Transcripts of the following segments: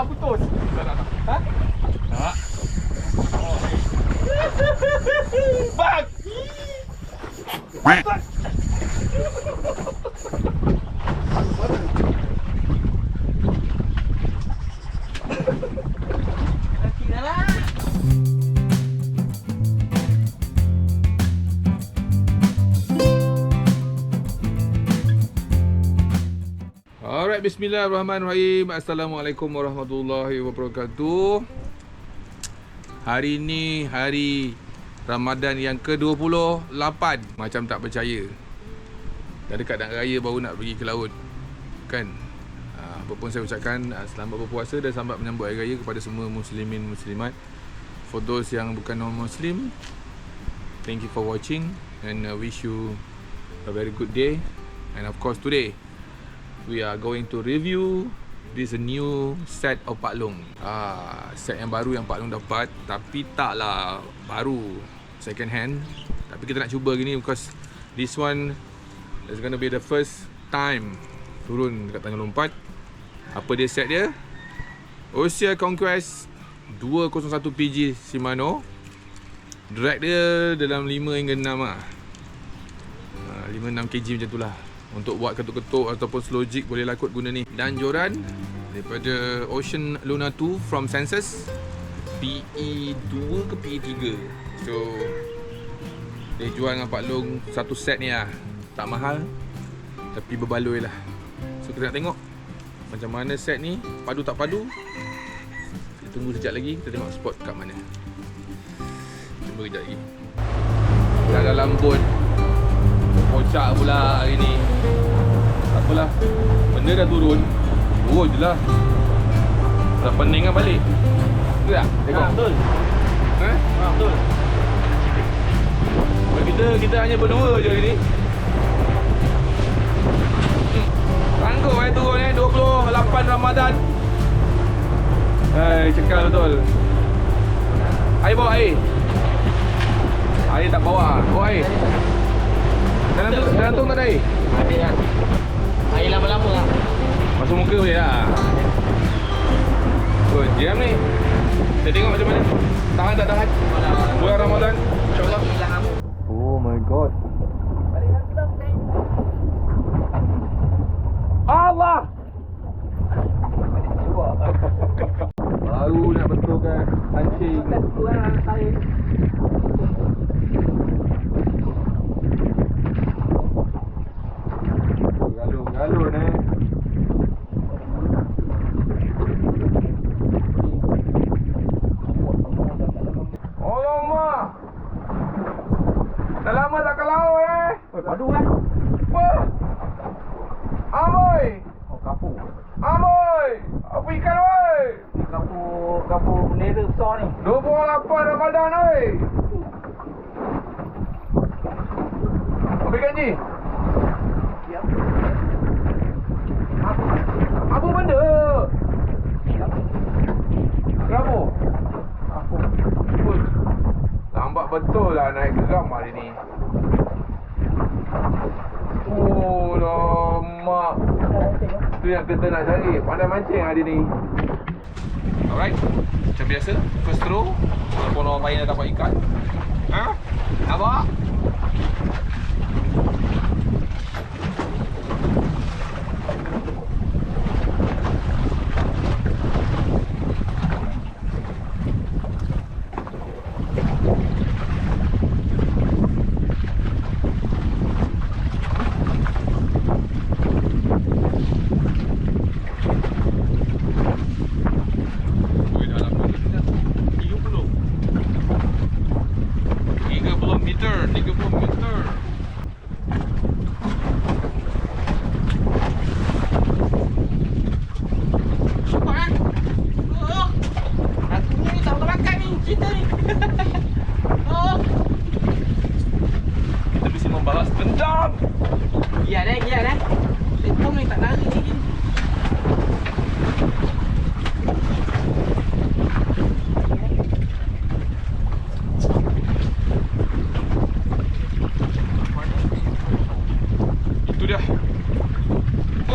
putus. Tak. Ha? Tak. Oh. Bang. Alright, bismillahirrahmanirrahim. Assalamualaikum warahmatullahi wabarakatuh. Hari ni hari Ramadan yang ke-28. Macam tak percaya, dah dekat nak raya baru nak pergi ke laut, kan? Apa pun saya ucapkan selamat berpuasa dan selamat menyambut hari raya kepada semua muslimin muslimat. For those yang bukan non-muslim, thank you for watching and wish you a very good day. And of course today we are going to review this new set of Pak Long. Set yang baru yang Pak Long dapat, tapi taklah baru, second hand. Tapi kita nak cuba gini because this one is gonna be the first time turun dekat Tanjung Lompat. Apa dia set dia? Osea Conquest 201 PG Shimano. Drag dia dalam 5 hingga 6 lah. 5-6 kg macam tu lah. Untuk buat ketuk-ketuk ataupun slow jig boleh lah kot guna ni. Dan joran daripada Ocean Luna 2 from Senses, PE2 ke PE3. So dia jual dengan Pak Long satu set ni lah. Tak mahal tapi berbaloi lah. So kita nak tengok macam mana set ni, padu tak padu. Kita tunggu sekejap lagi, kita tengok spot kat mana. Jumpa sekejap lagi. Dah dalam boat, kocak pula hari ni. Tak apalah, benda dah turun, turun je lah. Dah pening kan balik. Betul tak? Tengok. Betul. Betul. Kita hanya berdua je hari ni. Sanggup turun 28 Ramadan. Cekal betul. Air bawa air. Air tak bawa. Bawa air. Dalam tu tak ada air? Ada kan. Air lama-lama lah. Masuk muka boleh lah. Oh, jam ni. Kita tengok macam mana. Tahan tak tahan? Bulan Ramadan, InsyaAllah. Oh my god. Allah! Baru nak betulkan pancing. Galon Alamak! Dah lama tak ke laut Padu kan? Apa? Amoy! Oh, kapu. Amoy! Apa ikan oi? Kapu bendera besar ni. 28 Ramadan oi! Apa ikan ni? Apa benda? Kenapa? Kapu. Lambat betul lah naik geram hari ni. Oh lama. Tu yang kita nak cari. Pandai mancing hari ni. Alright, macam biasa, first throw. Walaupun orang lain dah dapat ikan. Nampak?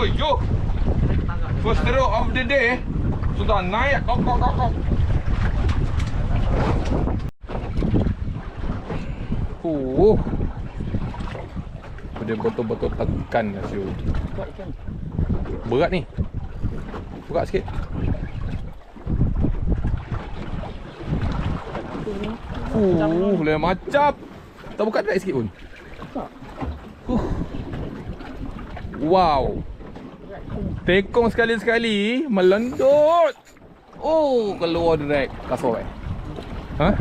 Oi, yo. First throw of the day. Sudah naik. Kok. Dia betul-betul tekan nasi. Berat ni. Berat sikit. Lain macam. Tak buka drag sikit pun. Wow. Tekong sekali-sekali melendut. Oh, keluar drag. Kasar Ha?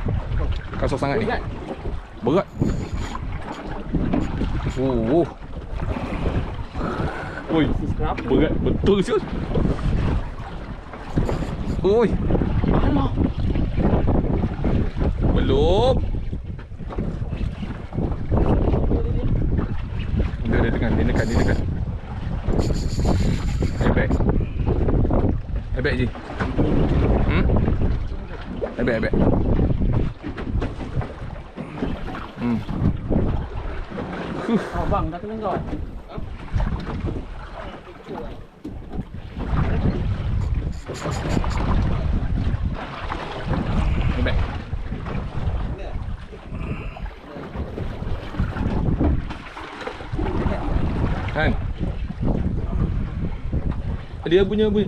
Kasar sangat ni. Berat. Oi. Berat betul siul. Oi. Alamak. Belum. Dia dekat. Ebek je. Ebek. Oh bang, dah kena kau. Ebek. Kan? Dia punya tu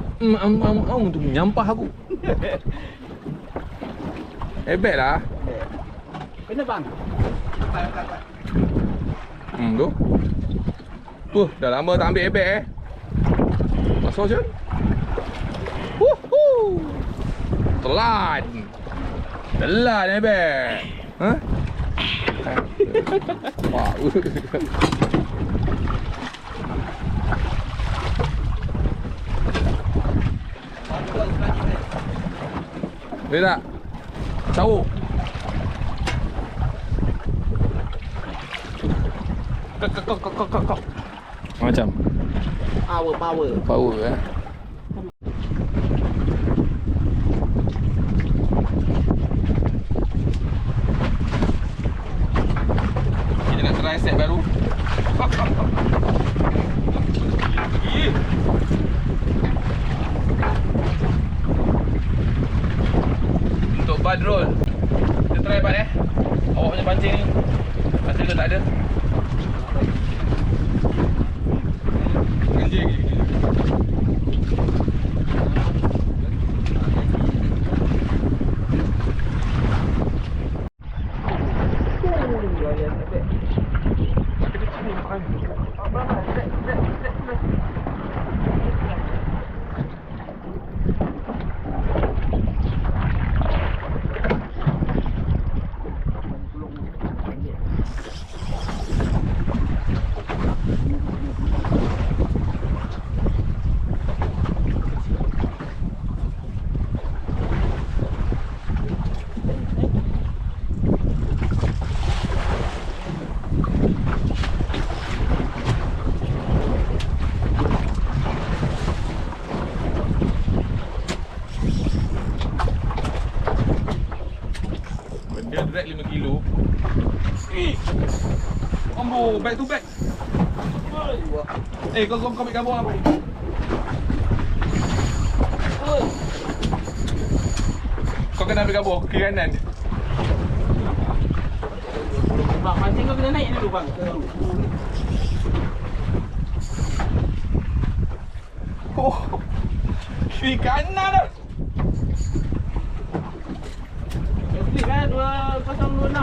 menyampah aku. Ebek lah. Kena bang. Tu. Dah lama tak ambil ebek Masuk je. Telan ebek. Ha? Wah. Boleh tak? Tahu. Kok. Macam power Kita nak try set baru. Untuk Badrul. Kita try Bad Awak punya pancing ni ada ke tak ada? Anjing. Dia drag 5 kilo. Combo back to back. Kau ambil gambar apa? Kau kena ambil gambar kiri kanan. Bang, mancing kau kena naik dulu bang. Kiri kanan dah. Klik kan 2026.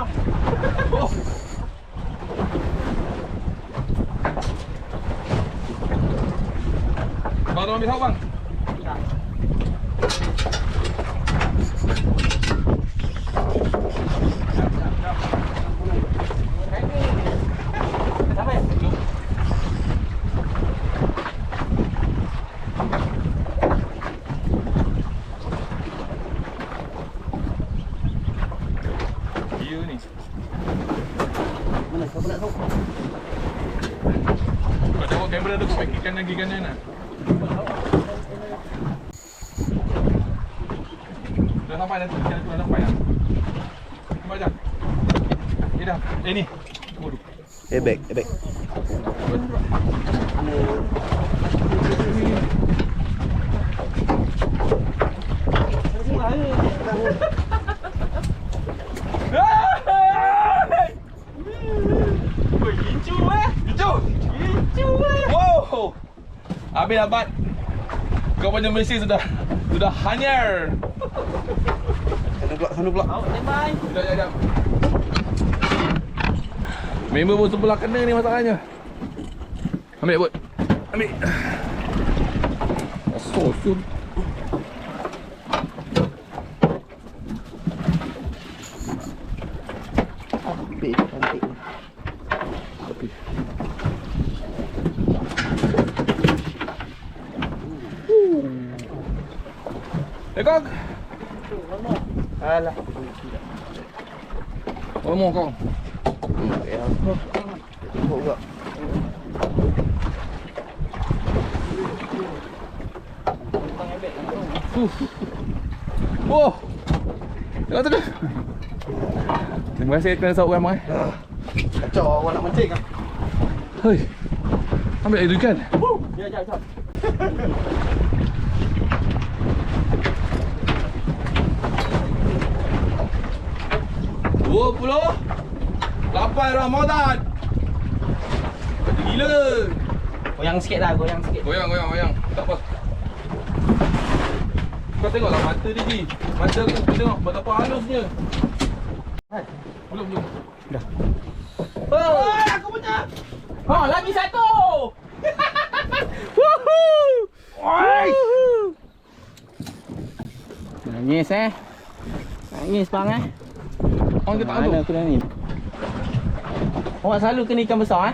Bang, tolong ambil tahu bang. Dia ni. Mana kau nak tahu? Kau tengok kamera tu, kau kiri kanan lah. Dah sampai dah tu, dah sampai dah. Nampak je. Dah. Ni. Tunggu dulu. Ebek. Habis lambat. Kau punya mesin sudah hanyar. Sana pula. Oh, bye. Sekejap. Member pun sebelah kena ni masalahnya. Ambil bot. Ambil. Sosul. Ambil cantik. Tapi Lekok. Alah. Lama kau. Ya. Tengok juga. Oh. Tengok tu. Terima kasih kerana sahut ramai. Kacau awak nak mancing ah. Hei. Ambil air ikan. Ya, jap. Lapan Ramadan. Gila. Goyang sikit lah, goyang sikit. Goyang. Tak apa. Kau tengoklah mata dia ni. Mata kau tengok betapa halusnya. Belum. Dah. Oh, aku pecah. Oh, lagi satu. Woohoo! Oi. Nangis Nangis bang Orang ke tak Mana ada? aku dah ni. Awak selalu kena ikan besar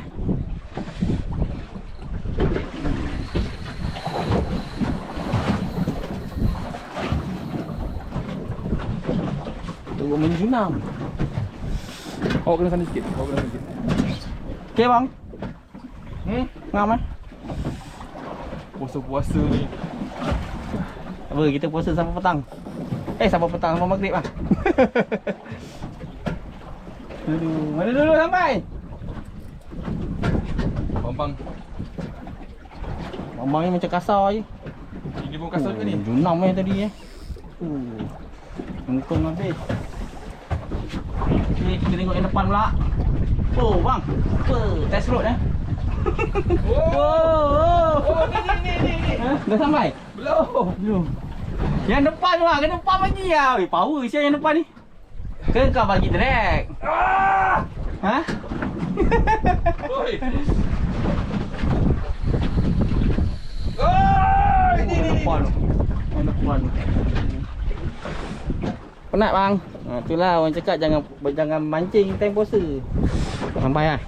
Tunggu menjunam. Awak kena sana sikit. Okey bang. Ngam Puasa-puasa ni. Apa kita puasa sampai petang. Sampai petang sampai maghrib lah. Aduh, mana dulu sampai? Bambang. Mamang ni macam kasar je. Ini pun kasar ke ni? Junam tadi Untung habis. Okay, kita tengok yang depan pula. Oh bang, apa? Test road Oh, ni. Dah sampai? Belum. Yang depan bang, ke depan bagi lah. Power siapa yang depan ni? Ke kau bagi drag? Ha? Oi. Yang depan. Penat bang. Itulah orang cakap jangan mancing time puasa. Sampai lah.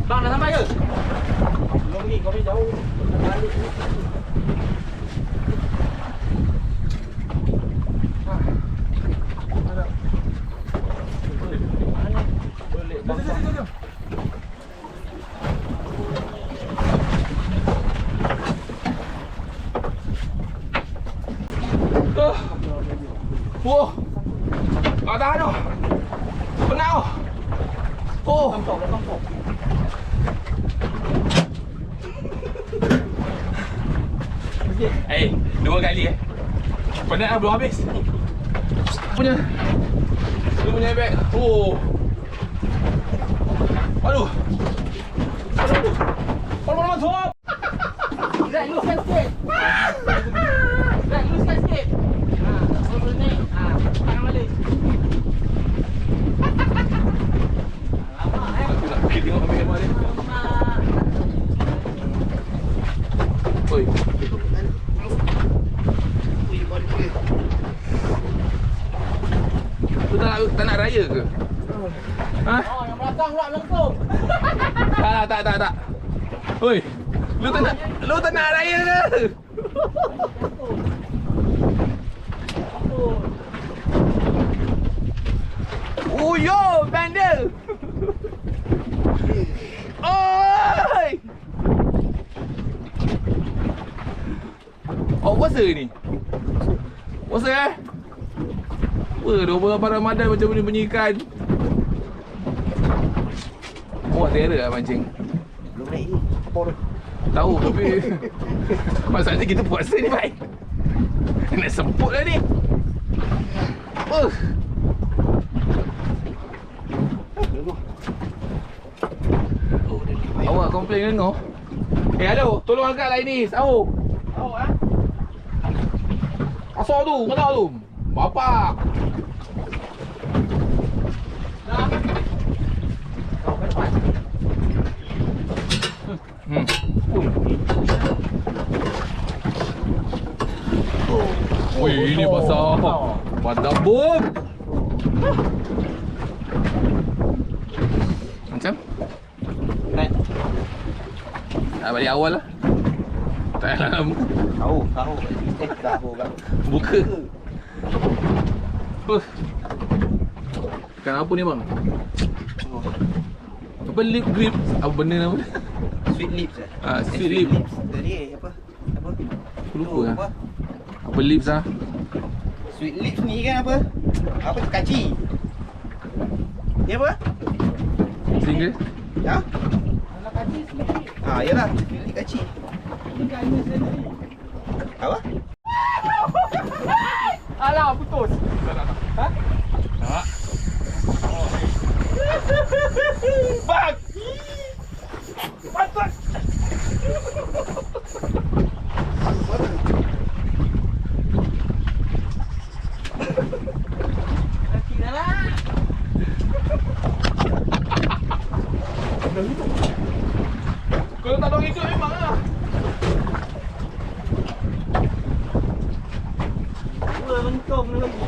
Bang dah sampai ke? Belum ni, kau jauh. Balik. Wah. Tak tahan tu. Penat tu. Oh. Kampung. Dua kali penat lah belum habis. Dia punya bag. Oh. Aduh. Masuk. Drag luskan sikit. Drag luskan sikit. Terus naik. Tangan balik. Lama Aku nak pergi tengok ambil gambar dia. Oi. Tu tak nak raya ke? Ha? Oh, yang belakang pula melengkung. Tak. Oi. Lu tak nak raya ke? Oh yo, bandel. Oi. Oh, puasa ni? Puasa Wah, 28 Ramadan macam bunyi-bunyi ikan. Awak terror lah mancing? Belum naik ni. Apa tu? Tahu tapi masalahnya kita puasa ni baik. Kena semput lah ni. Awak komplain dengan kau. Halo, tolong angkat line ni. Sahur. Tahu ah. Asal tu, mana tu? Bapak. Dah. Kau cepat. Wih, ini besar. Mantap bom. Macam? Right. Dah balik awal lah. Tak payah lama. Tahu. Tahu kan. Buka. Ikan apa ni bang? Apa lip grip? Apa benda nama dia? Sweet lips eh. Sweet lip. Tadi apa? Aku lupa lah. Apa lips lah? Sweet lips ni kan apa? Apa tu kaci? Dia apa? Single? Ya? Anak kaci sweet lip. Yalah, sweet lip kaci. Ini kain sendiri. Apa? Alah, putus. Ha? Tak. Bang! Patut! Lagi dah lah. Kalau tak dong ikut memang lah. Dua mentong lagi.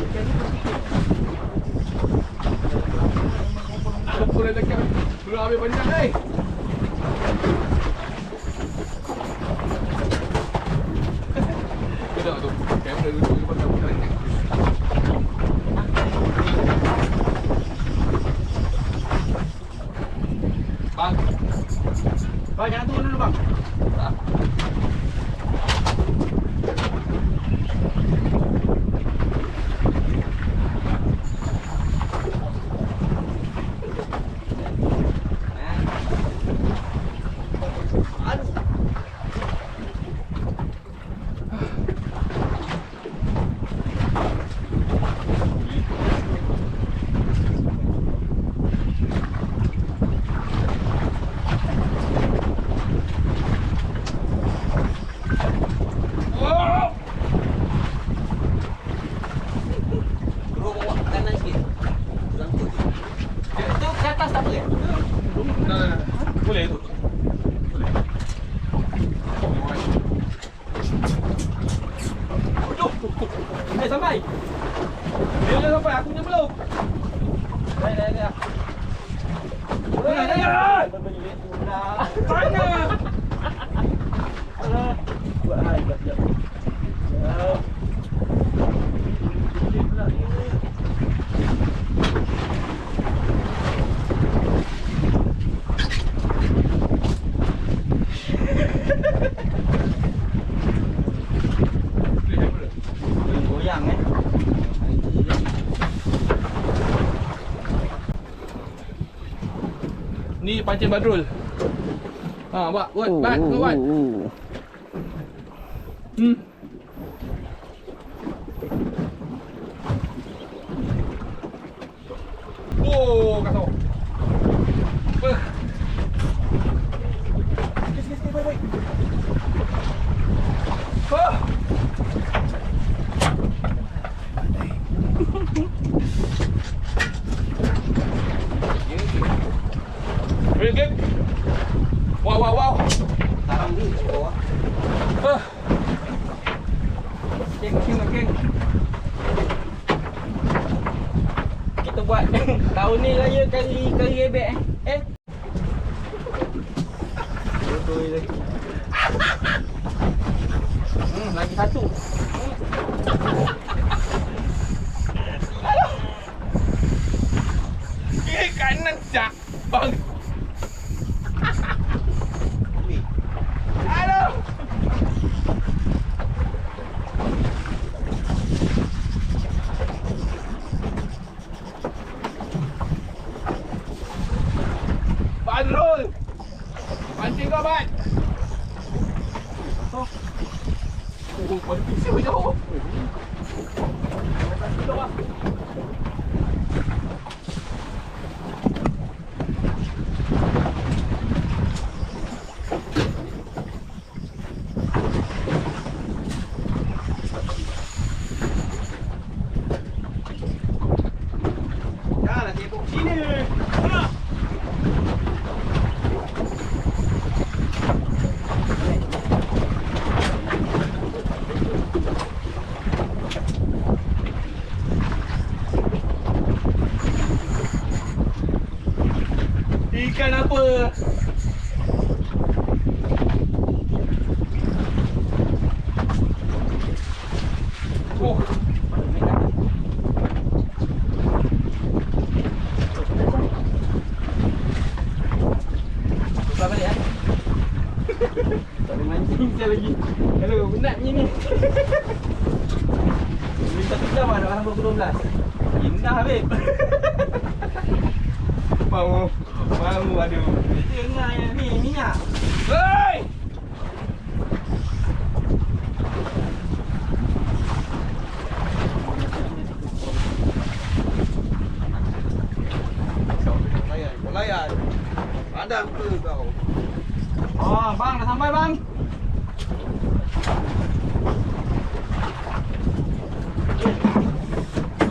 Jadi Apa dah cakap? Belum habis panjang ni. Kedok tu. Kamera dulu dia pakai banyak. Bang. Bang, jangan turun dulu bang. Boleh tu. Boleh. Sampai. Dia dah sampai, aku punya belum. Dah. Jangan. Mana? Buat hai jap. Goyang Ni pancing Badrul. Buat. Oh, kasar. Sikit, baik. Geng. Wow. Tarang ni bawah. Geng. Kita buat tahun ni raya kali rebek Betul lagi. Lagi satu. Kanan jak. Bang. Aduh. Badrul. Pancing kau, Bat. Oh, pada pisau jauh. apa? Oh. Buka balik ya. Tak boleh mancing saya lagi. Hello, penatnya ni. Ini 1 jam dah dalam pukul 12. Indah babe. Mau aduh. Tengah ni minyak. Hei! Layan. Padam ke kau? Oh, bang dah sampai bang.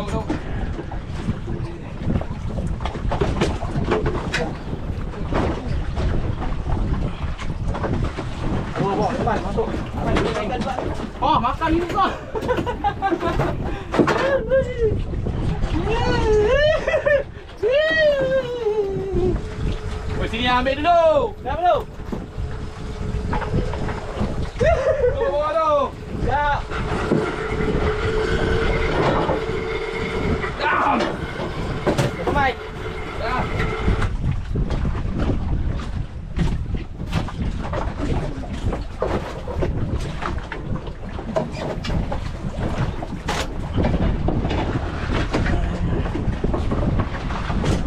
Go. Oh, bawa depan masuk. Oh, makan ni kau. Oh, sini ambil dulu. Dah belum? Bawa tu. Siap. Sampai. Dah.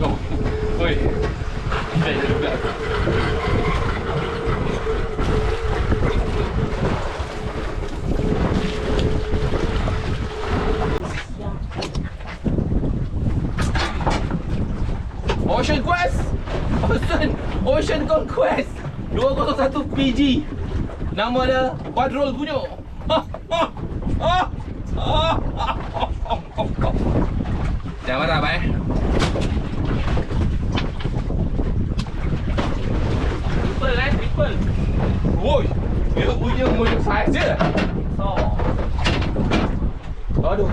Go. Oi. Baik juga. Ocean Quest. Ocean Conquest 201 PG. Nama dia Badrul Gunyo. Jangan marah abang Triple. Woi, dia punya motor saiz je. So. Aduh.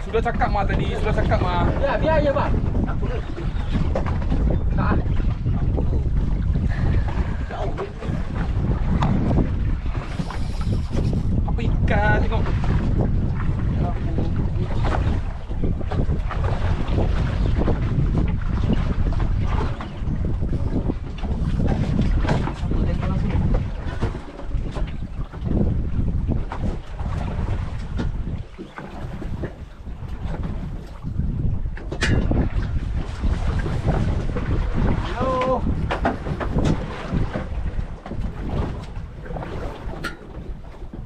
Sudah cakap mah tadi, Ya, biar je bang. Tak. Apa ikan tengok. Hello.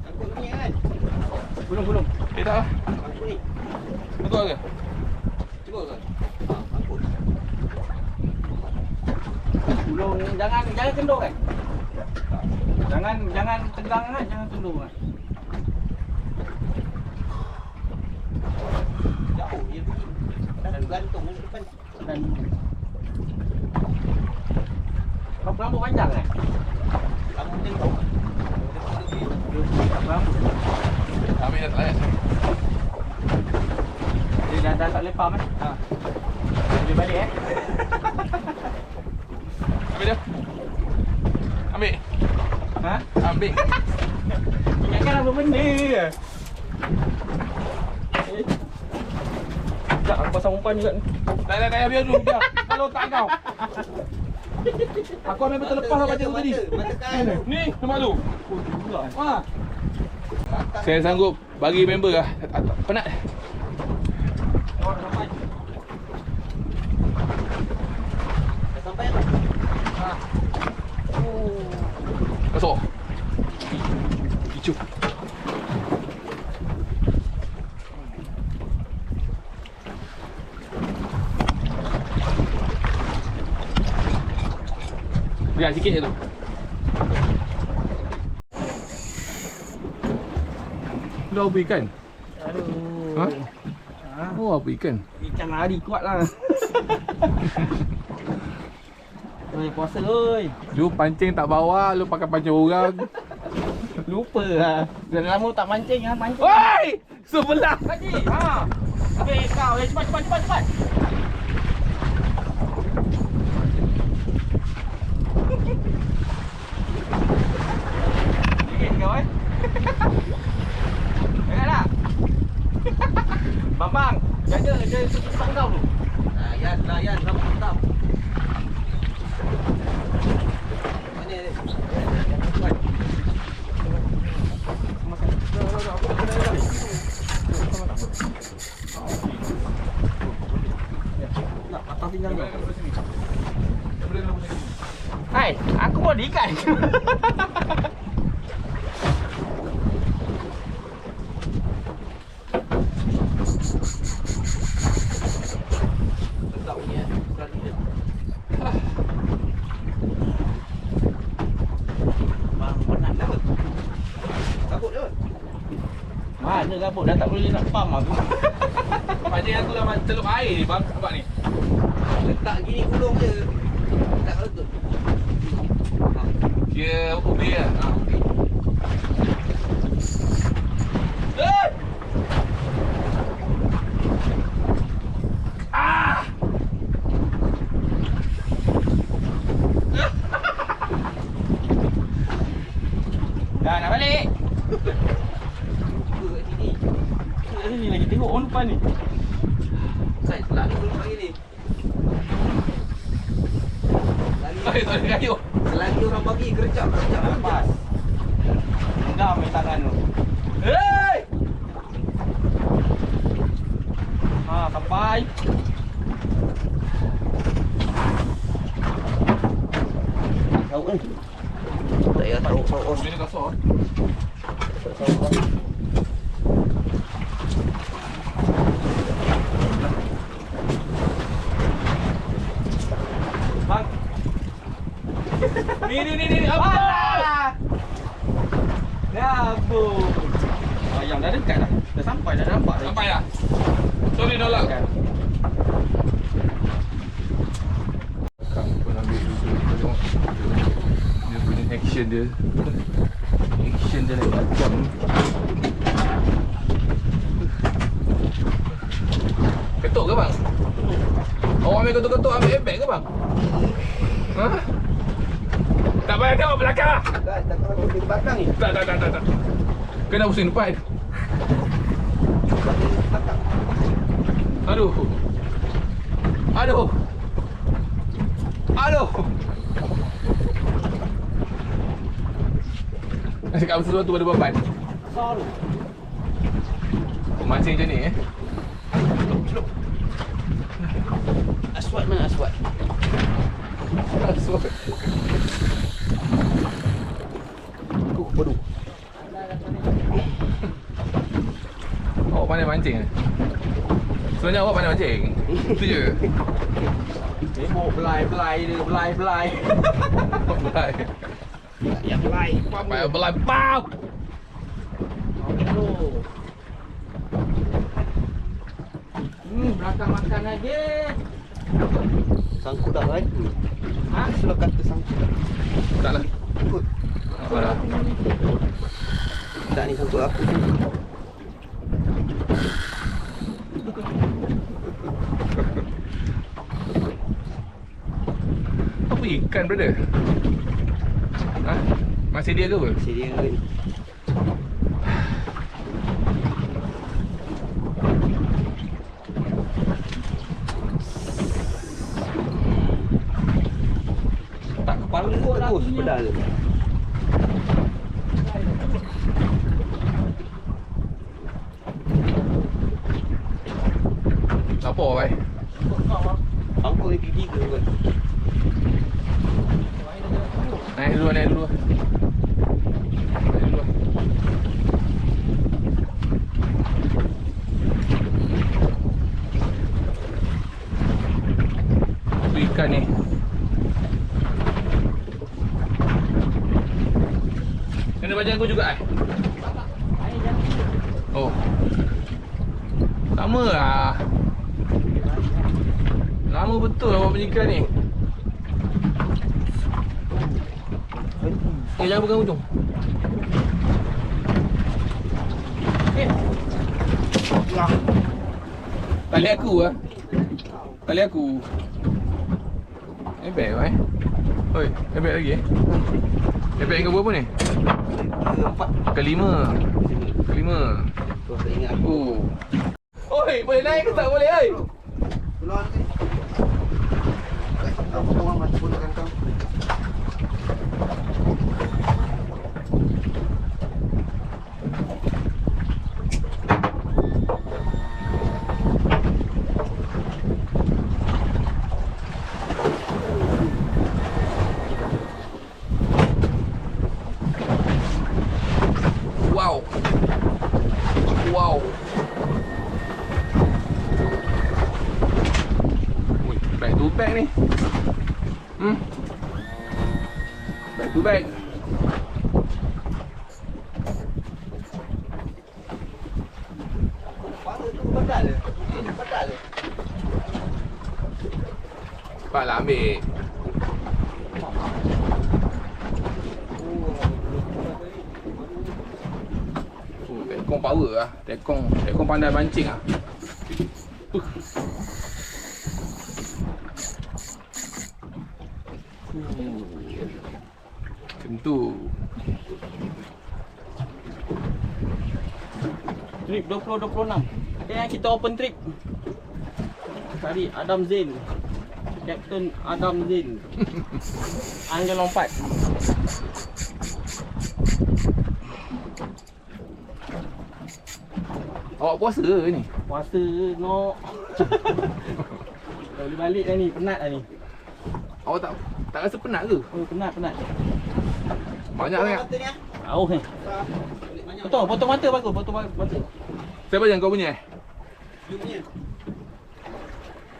Angkut ni kan? Belum. Eh tak lah. Angkut ni. Betul ke? Cuba kan? Angkut. Belum. Jangan kendor kan? Jangan tegang kan, jangan kendor kan. Jauh dia pergi. Dah gantung di depan. Dan rambut panjang kan? Rambut tengok. Rambut. Ambil dah tak layak. Dia dah tak lepas kan? Ha. Boleh balik Ambil dia. Ambil. Ha? Ambil. Ingatkan apa benda. Tak, aku pasang umpan juga ni. Dah biar dulu biar. Kalau tak kau. Aku ambil betul lepas baca tu tadi. Mata kanan tu. Ni nampak tu. Pula. Ha. Saya sanggup bagi member lah. Penat. Oh, dah sampai. Dah sampai kan? Ha. Masuk. Icu. Biar sikit je tu. Dah apa ikan? Aduh. Ha? Ha? Oh, apa ikan? Ikan lari kuat lah. Oi, puasa oi. Lu pancing tak bawa, lu pakai pancing orang. Lupa lah. Dah lama tak mancing lah. Mancing. Woi! Sebelah. Haji. Ha. Okey kau. Cepat. Sikit kau Jangan tak? Bambang, jaga dia susah kau tu. Layan, rambut hitam. Mana dia? Jangan kuat. Nak patah tinggal kau. Hai, aku mau diikat. Sedap ni sekali dia. Bang, penat dah. Kabut dia. Mana gabut dah tak boleh nak pam aku. Pancing aku dalam celup air ni bang. Nampak ni. Letak gini gulung je. Tak letup. Dia ubi lah. Okey. Dah nak balik. Buka kat sini. Kat sini lagi tengok orang depan ni. Saya lari dulu lagi ni. Air tak ada kayu. Selagi orang bagi kerjap Lepas. Genggam main tangan tu. Hei! Ha, sampai. Tahu kan? Tak payah tahu. Ini kasar. Bang. Ni. Apa? Ah! Gabung. Ayam dah dekat dah. Dah sampai dah nampak dah. Sampai dah. Sorry nolak. Kan. Kang pun ambil dulu. Tengok. Dia punya action dia. Action dia lagi macam. Ketuk ke bang? Awak ambil ketuk-ketuk ambil airbag ke bang? Ha? Tak payah tengok belakang lah. Tak kalau di belakang ni. Tak. Kena pusing depan. Aduh. Nak cakap sesuatu pada beban. Sorry. Mancing macam ni Aswat mana aswat? Aswat. Waduh. Awak pandai mancing eh? Sebenarnya awak pandai mancing. Itu je. Tengok belai dia, belai. Belai. Ya belai. Payah belai. Pau! Belakang makan aja. Sangkut dah kan? Ha? Sudah kata sangkut dah. Taklah. Ikut. Apa dah? Tak ni sangkut aku. Apa ikan brother? Ha? Masih dia ke apa? Sedia ni. Tak kepala kot lah. Terus pedal. Apa bai? Angkut ni gigi ke kan? Naik dulu. Naik dulu. Itu ikan ni. Kena baju aku juga eh? Oh. Sama lah. Lama betul awak punya ikan ni. Jangan pegang ujung. Tali aku lah. Tali aku. Ebek eh. Oi, ebek lagi eh. Ebek yang berapa ni? Empat. Kelima. Kelima. Kau tak ingat aku. Oi, boleh naik ke tak boleh oi? Keluar nanti. Aku orang mati pun dengan kau. Wow. Wow. Ui, back to back ni. Back to back. Pada tu badal dia. Badal dia. Cepatlah ambil. Tekong power lah. Tekong pandai pancing lah. Tentu. Trip 2026. Ada yang kita open trip. Cari Adam Zain. Captain Adam Zain. Angin lompat. Awak puasa ke ni? Puasa no. Dah boleh balik dah ni, penat dah ni. Awak tak rasa penat ke? Oh, penat. Banyak sangat. Mata ni ah. Tahu kan. Potong mata bagus, potong mata. Siapa yang kau punya? You punya.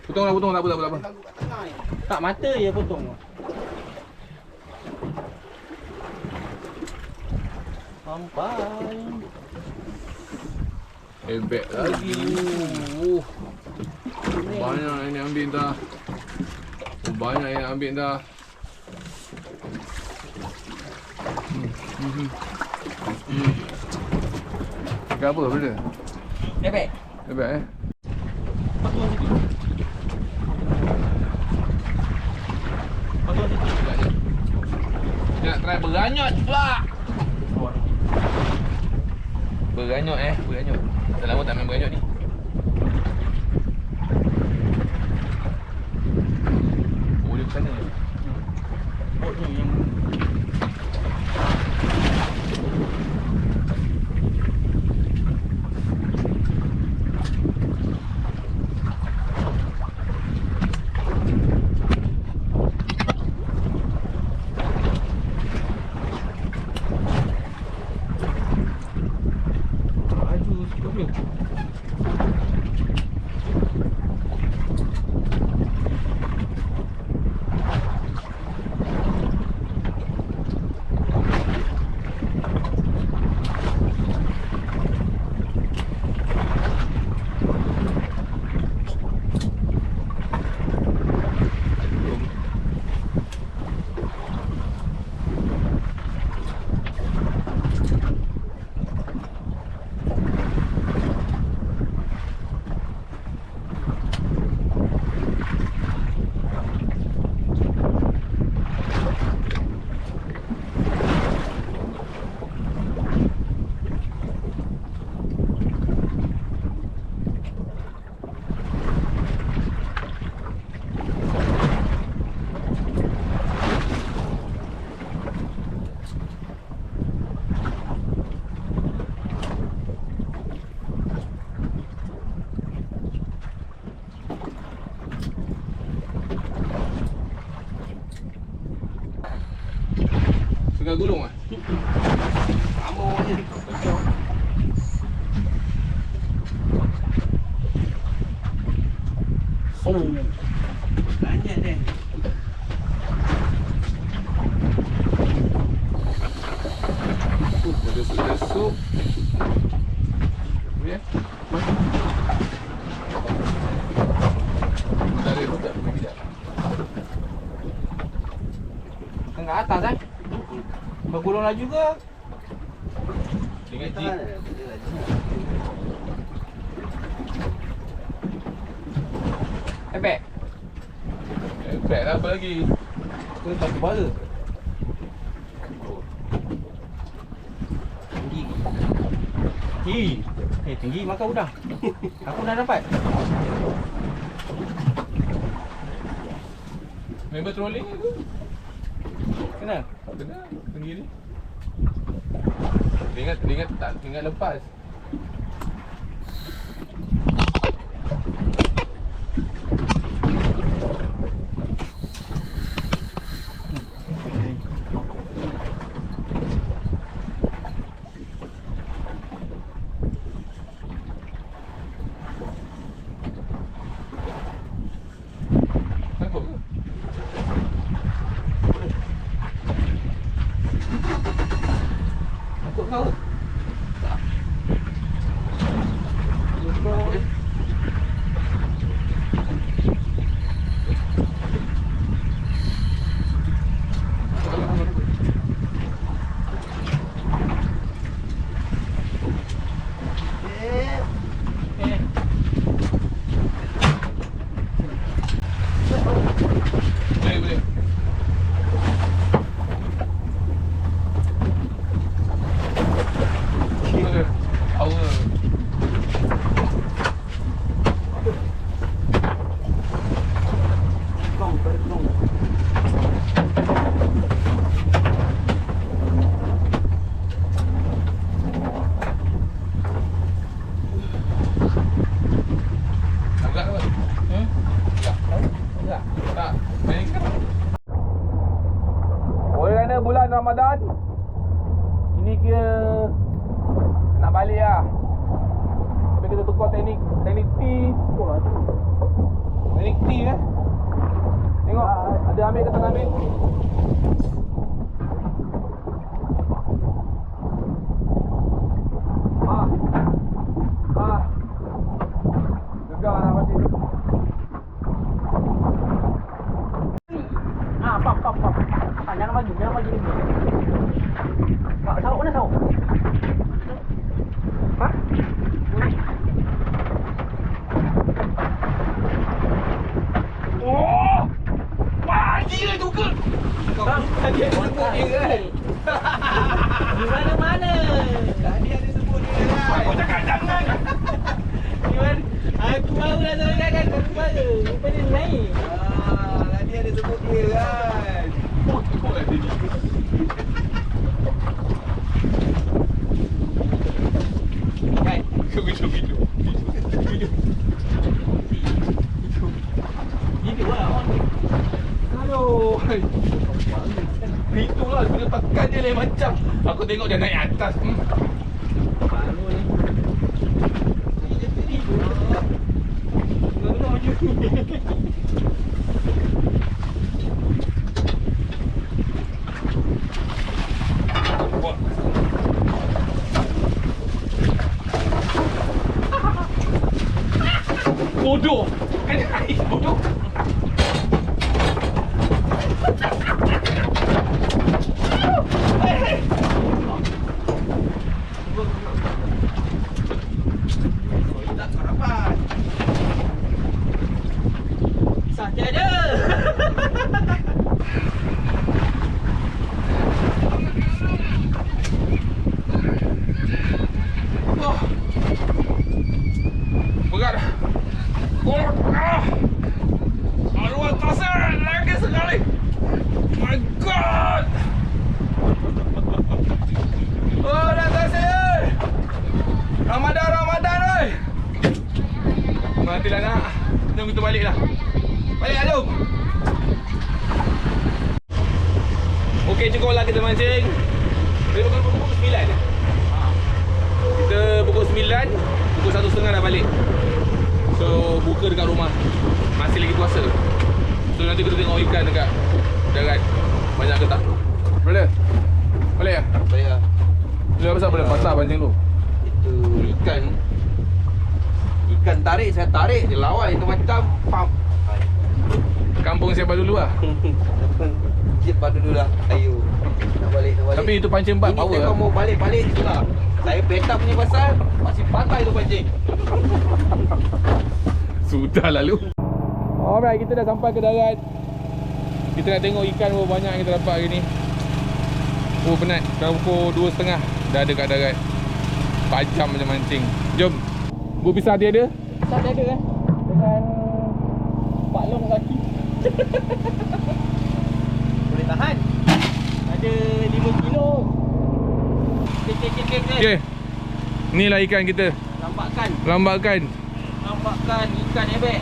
Potong tak apa. Lagu kat tengah ni. Tak, mata je potong. Sampai. Ebek lagi. Banyak yang ambil dah. Banyak yang ambil dah. Ikan apa benda? Ebek. Ebek eh? Potong sikit. Potong sikit. Dia nak try beranyot pula. Beranyot. Dah lama tak main beranyot ni. Oh, dia ke sana je. Oh, ni yang Tengah gulung ah. Amor je. oh. Banyak dia. Desuk. Ni eh. Dari hutan pergi dah. Tengah atas kan? Kau gulung laju ke? Ingat G. Tahan. Ebek. Baik lah apa lagi. Kau tak kepala. Tinggi. Tinggi makan udang. Aku dah dapat. Member trolling tu. Kena. Tak kena. Tinggi ni. Ingat tak ingat lepas. Takut ke? Takut kau ke? Tak. Boleh. Allah. Agak apa? Agak. Tak. Main kan? Oleh kerana bulan Ramadan, ini kira nak balik lah. Tapi kita tukar teknik T. Teknik T Tengok, ada ambil ke tak ambil? Gegar lah macam ni. Pap. Jangan bagi ni. Pak, sauk mana sauk? Ha? Oh! Wah, gila tu ke? Tadi ada sebut dia kan? Di mana-mana. Tadi ada sebut dia kan? Kau cakap jangan. Aku baru dah tahu kan aku baru. Lupa dia naik. Tadi ada sebut dia kan? Kau lah dia ni. Kan? Kau hidup. Hidup lah on. Aduh. Itulah bila tekan dia lain macam. Aku tengok dia naik atas. Baru ni. Dia tidur. Tengok macam ni. Bodoh. Kan air bodoh. Tak kau rapat. Sakit ada. Oh. Berat dah. Arwah terasa lagi sekali. My God. Oh, dah terasa. Ramadan, oi. Matilah nak. Jom kita balik lah. Balik lah, jom. Okey, cukuplah kita mancing. Kita pukul 9. Kita pukul 9, pukul 1.30 dah balik. So, buka dekat rumah. Masih lagi puasa. So, nanti kita tengok ikan dekat darat. Banyak ke tak? Brother, boleh ya? Boleh lah. Dia pasal boleh patah pancing tu. Itu ikan tarik, saya tarik dia lawan itu macam pam. Kampung siapa dulu lah. Jip pada dulu lah. Ayo. Nak balik. Tapi itu pancing empat Ini power kalau lah. mau balik itulah. Saya beta punya pasal masih pakai tu pancing. Sudah lalu. Alright, kita dah sampai ke darat. Kita nak tengok ikan berapa banyak yang kita dapat hari ni. Oh penat. Dah pukul 2.30 dah ada kat darat. 4 jam macam mancing. Jom. Bu pisah dia ada? Pisah dia ada kan? Dengan Pak Long kaki. Boleh tahan. Ada 5 kilo. Kek. Okey. Inilah ikan kita. Lambakan ikan ebek.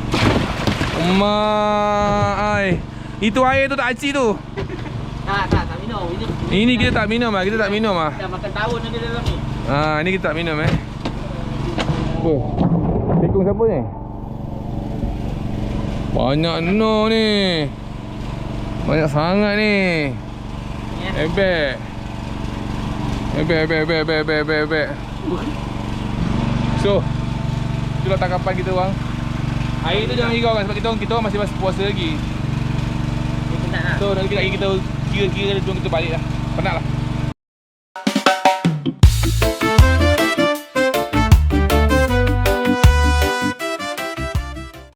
Mai. Itu air tu tak aci tu. Tak minum. Ini kita tak minum ah. Kita tak minum ah. Dah makan tahun ada dalam ni. Ni kita tak minum Apa? Tekung siapa ni? Banyak no ni. Banyak sangat ni. Ebek. So, itulah tangkapan kita bang. Air tu jangan hirau kan sebab kita orang masih puasa lagi. Dia penat lah. So, nanti kita kira-kira jom kita balik lah. Penat lah.